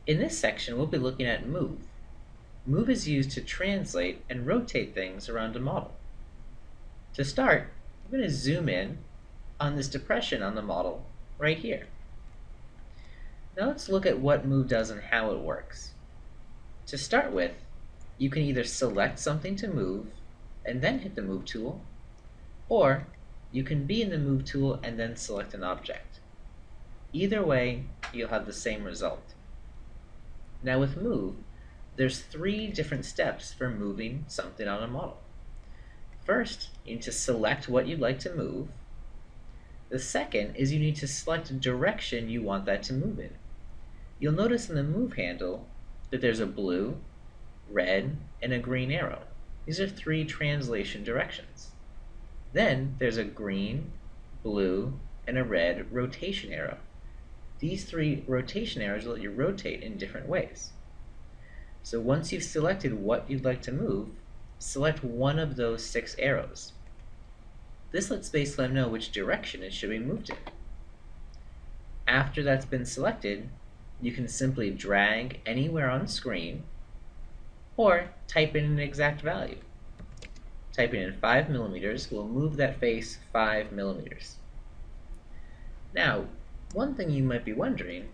In this section, we'll be looking at move. Move is used to translate and rotate things around a model. To start, I'm going to zoom in on this depression on the model right here. Now let's look at what move does and how it works. To start with, you can either select something to move and then hit the move tool, or you can be in the move tool and then select an object. Either way, you'll have the same result. Now with move, there's 3 different steps for moving something on a model. First, you need to select what you'd like to move. The second is you need to select a direction you want that to move in. You'll notice in the move handle that there's a blue, red, and a green arrow. These are 3 translation directions. Then there's a green, blue, and a red rotation arrow. These 3 rotation arrows will let you rotate in different ways. So once you've selected what you'd like to move, select one of those 6 arrows. This lets SpaceClaim know which direction it should be moved in. After that's been selected, you can simply drag anywhere on the screen or type in an exact value. Typing in 5 millimeters will move that face 5 millimeters. Now, one thing you might be wondering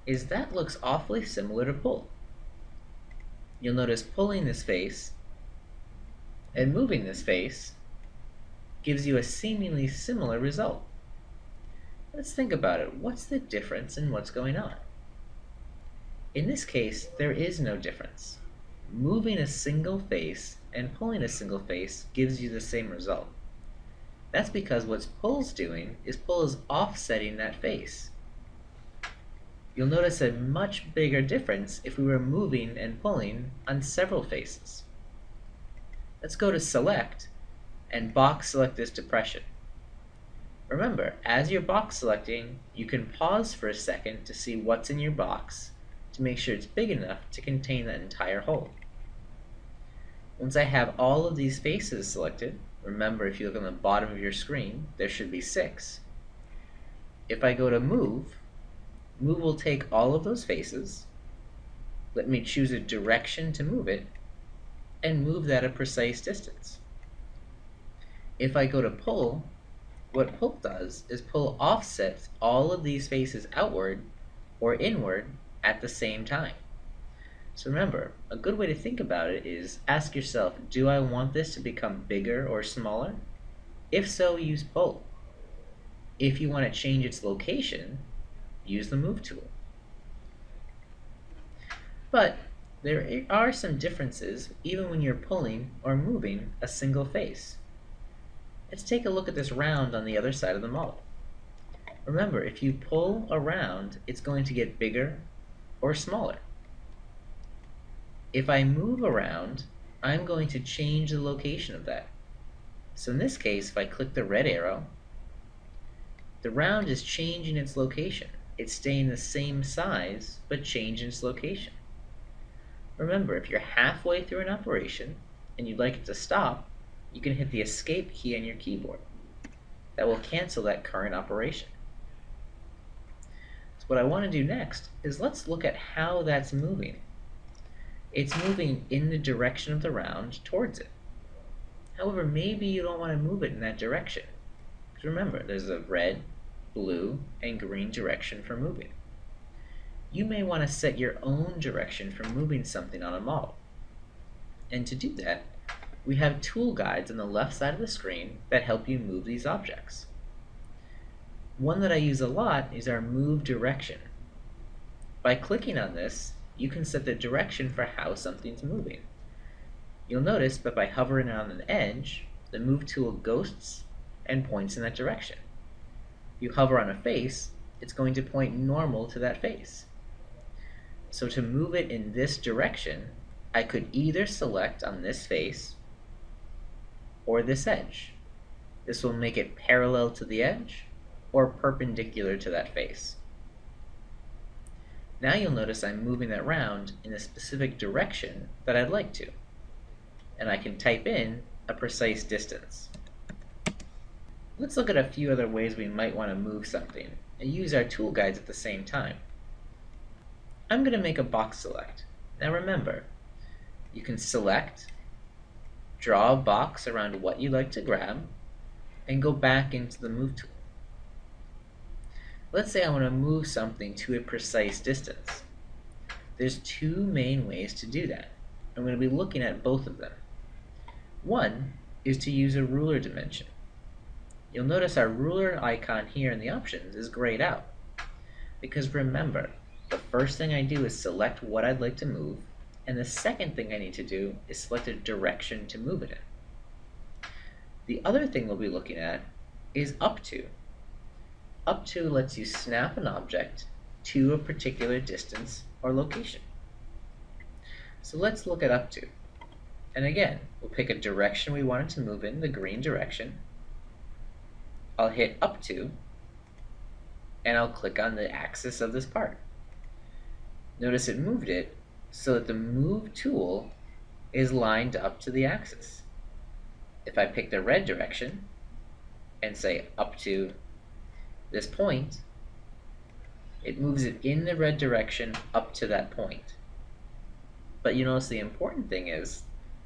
is that looks awfully similar to pull. You'll notice pulling this face and moving this face gives you a seemingly similar result. Let's think about it. What's the difference in what's going on? In this case, there is no difference. Moving a single face and pulling a single face gives you the same result. That's because what pull's doing is pull is offsetting that face. You'll notice a much bigger difference if we were moving and pulling on several faces. Let's go to select and box select this depression. Remember, as you're box selecting, you can pause for a second to see what's in your box to make sure it's big enough to contain that entire hole. Once I have all of these faces selected, remember if you look on the bottom of your screen, there should be 6. If I go to move, move will take all of those faces, let me choose a direction to move it, and move that a precise distance. If I go to pull, what pull does is pull offsets all of these faces outward or inward at the same time. So remember, a good way to think about it is ask yourself, do I want this to become bigger or smaller? If so, use pull. If you want to change its location, use the move tool. But there are some differences even when you're pulling or moving a single face. Let's take a look at this round on the other side of the model. Remember, if you pull around, it's going to get bigger or smaller. If I move around, I'm going to change the location of that. So in this case, if I click the red arrow, the round is changing its location. It's staying the same size, but changing its location. Remember, if you're halfway through an operation and you'd like it to stop, you can hit the escape key on your keyboard. That will cancel that current operation. So what I want to do next is let's look at how that's moving. It's moving in the direction of the round towards it. However, maybe you don't want to move it in that direction. Because remember, there's a red, blue, and green direction for moving. You may want to set your own direction for moving something on a model. And to do that, we have tool guides on the left side of the screen that help you move these objects. One that I use a lot is our move direction. By clicking on this, you can set the direction for how something's moving. You'll notice that by hovering on an edge, the move tool ghosts and points in that direction. If you hover on a face, it's going to point normal to that face. So to move it in this direction, I could either select on this face or this edge. This will make it parallel to the edge or perpendicular to that face. Now you'll notice I'm moving that round in a specific direction that I'd like to. And I can type in a precise distance. Let's look at a few other ways we might want to move something and use our tool guides at the same time. I'm going to make a box select. Now remember, you can select, draw a box around what you'd like to grab, and go back into the Move tool. Let's say I want to move something to a precise distance. There's two main ways to do that. I'm going to be looking at both of them. One is to use a ruler dimension. You'll notice our ruler icon here in the options is grayed out. Because remember, the first thing I do is select what I'd like to move, and the second thing I need to do is select a direction to move it in. The other thing we'll be looking at is up to. Up to lets you snap an object to a particular distance or location. So let's look at up to. And again, we'll pick a direction we want it to move in, the green direction. I'll hit up to, and I'll click on the axis of this part. Notice it moved it so that the Move tool is lined up to the axis. If I pick the red direction and say up to this point, it moves it in the red direction up to that point. But you notice the important thing is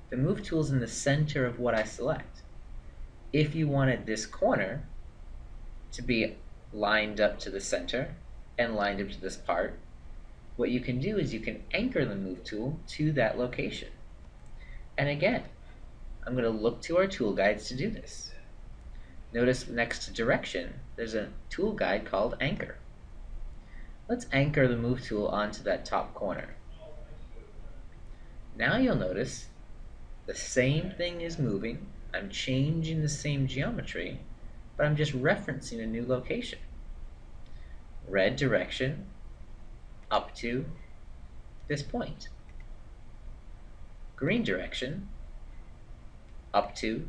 the Move tool is in the center of what I select. If you wanted this corner to be lined up to the center and lined up to this part, what you can do is you can anchor the Move tool to that location. And again, I'm going to look to our tool guides to do this. Notice next to direction, there's a tool guide called Anchor. Let's anchor the Move tool onto that top corner. Now you'll notice the same thing is moving. I'm changing the same geometry, but I'm just referencing a new location. Red direction up to this point. Green direction up to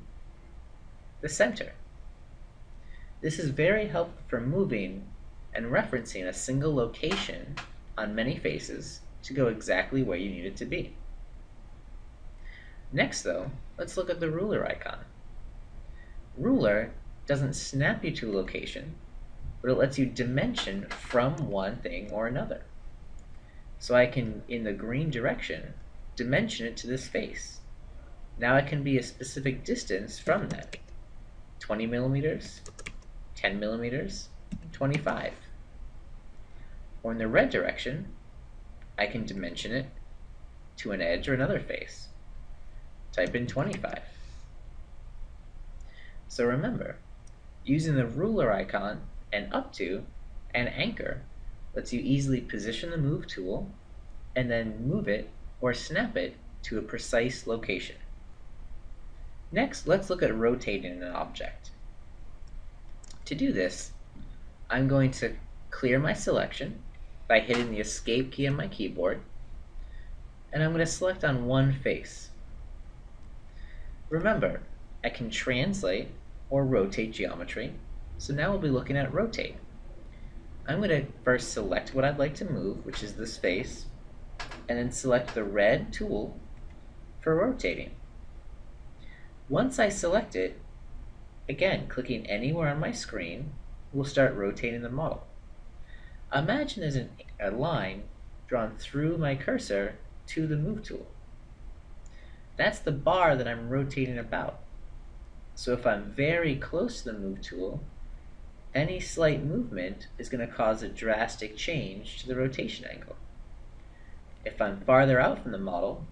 the center. This is very helpful for moving and referencing a single location on many faces to go exactly where you need it to be. Next though, let's look at the ruler icon. Ruler doesn't snap you to a location, but it lets you dimension from one thing or another. So I can, in the green direction, dimension it to this face. Now it can be a specific distance from that. 20 millimeters, 10 millimeters, 25. Or in the red direction, I can dimension it to an edge or another face. Type in 25. So remember, using the ruler icon and up to and anchor lets you easily position the Move tool and then move it or snap it to a precise location. Next, let's look at rotating an object. To do this, I'm going to clear my selection by hitting the Escape key on my keyboard, and I'm going to select on one face. Remember, I can translate or rotate geometry, so now we'll be looking at rotate. I'm going to first select what I'd like to move, which is this face, and then select the red tool for rotating. Once I select it, again, clicking anywhere on my screen will start rotating the model. Imagine there's a line drawn through my cursor to the Move tool. That's the bar that I'm rotating about. So if I'm very close to the Move tool, any slight movement is going to cause a drastic change to the rotation angle. If I'm farther out from the model,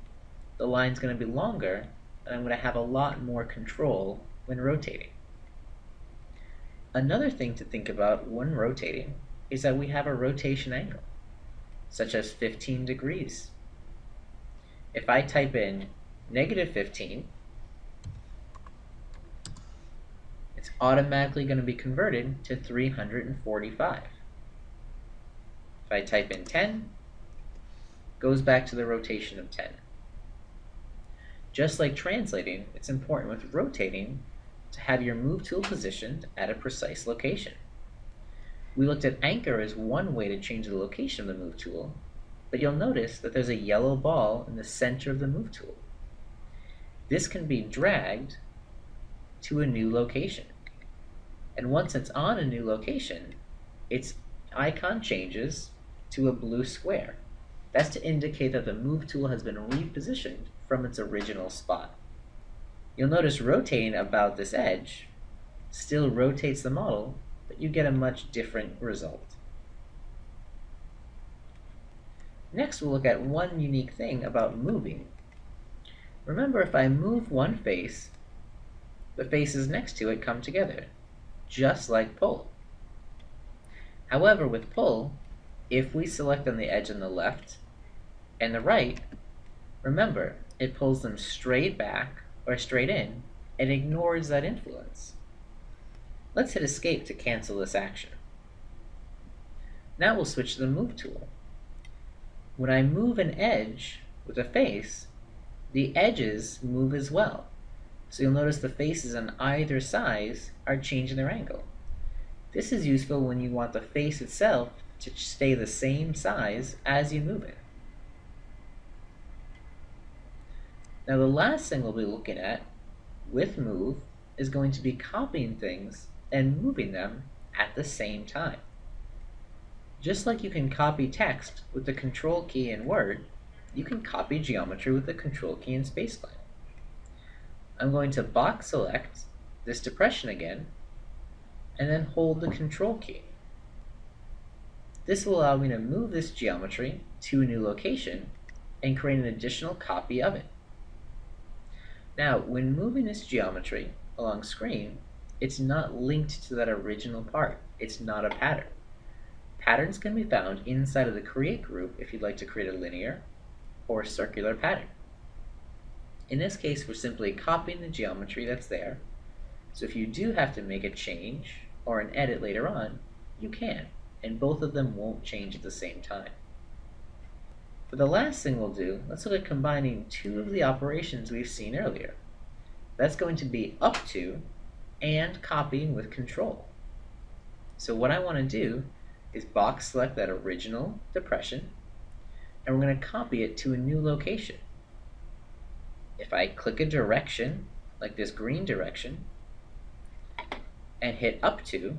the line's going to be longer, and I'm going to have a lot more control when rotating. Another thing to think about when rotating is that we have a rotation angle, such as 15 degrees. If I type in -15, it's automatically going to be converted to 345. If I type in 10, it goes back to the rotation of 10. Just like translating, it's important with rotating to have your Move tool positioned at a precise location. We looked at anchor as one way to change the location of the Move tool, but you'll notice that there's a yellow ball in the center of the Move tool. This can be dragged to a new location. And once it's on a new location, its icon changes to a blue square. That's to indicate that the Move tool has been repositioned from its original spot. You'll notice rotating about this edge still rotates the model, but you get a much different result. Next, we'll look at one unique thing about moving. Remember, if I move one face, the faces next to it come together, just like pull. However, with pull, if we select on the edge on the left and the right, remember, it pulls them straight back or straight in and ignores that influence. Let's hit escape to cancel this action. Now we'll switch to the Move tool. When I move an edge with a face, the edges move as well. So you'll notice the faces on either side are changing their angle. This is useful when you want the face itself to stay the same size as you move it. Now the last thing we'll be looking at with Move is going to be copying things and moving them at the same time. Just like you can copy text with the Control key in Word, you can copy geometry with the Control key in SpaceClaim. I'm going to box select this depression again, and then hold the Control key. This will allow me to move this geometry to a new location and create an additional copy of it. Now, when moving this geometry along screen, it's not linked to that original part. It's not a pattern. Patterns can be found inside of the Create group if you'd like to create a linear or circular pattern. In this case, we're simply copying the geometry that's there, so if you do have to make a change or an edit later on, you can, and both of them won't change at the same time. For the last thing we'll do, let's look at combining two of the operations we've seen earlier. That's going to be up to and copying with Control. So what I want to do is box select that original depression, and we're going to copy it to a new location. If I click a direction, like this green direction, and hit up to,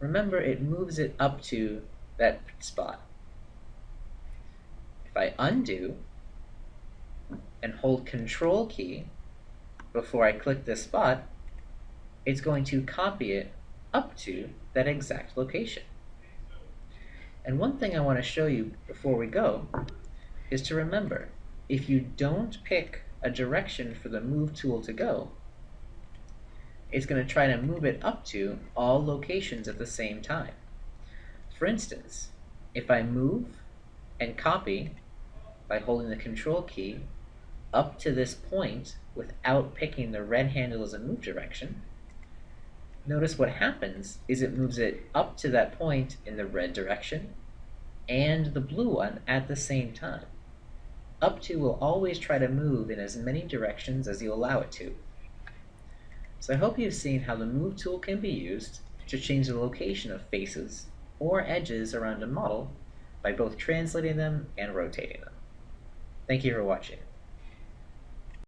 remember it moves it up to that spot. If I undo and hold Control key before I click this spot, it's going to copy it up to that exact location. And one thing I want to show you before we go is to remember, if you don't pick a direction for the Move tool to go, it's going to try to move it up to all locations at the same time. For instance, if I move and copy by holding the Control key up to this point without picking the red handle as a move direction, notice what happens is it moves it up to that point in the red direction and the blue one at the same time. Up to will always try to move in as many directions as you allow it to. So I hope you've seen how the Move tool can be used to change the location of faces or edges around a model by both translating them and rotating them. Thank you for watching.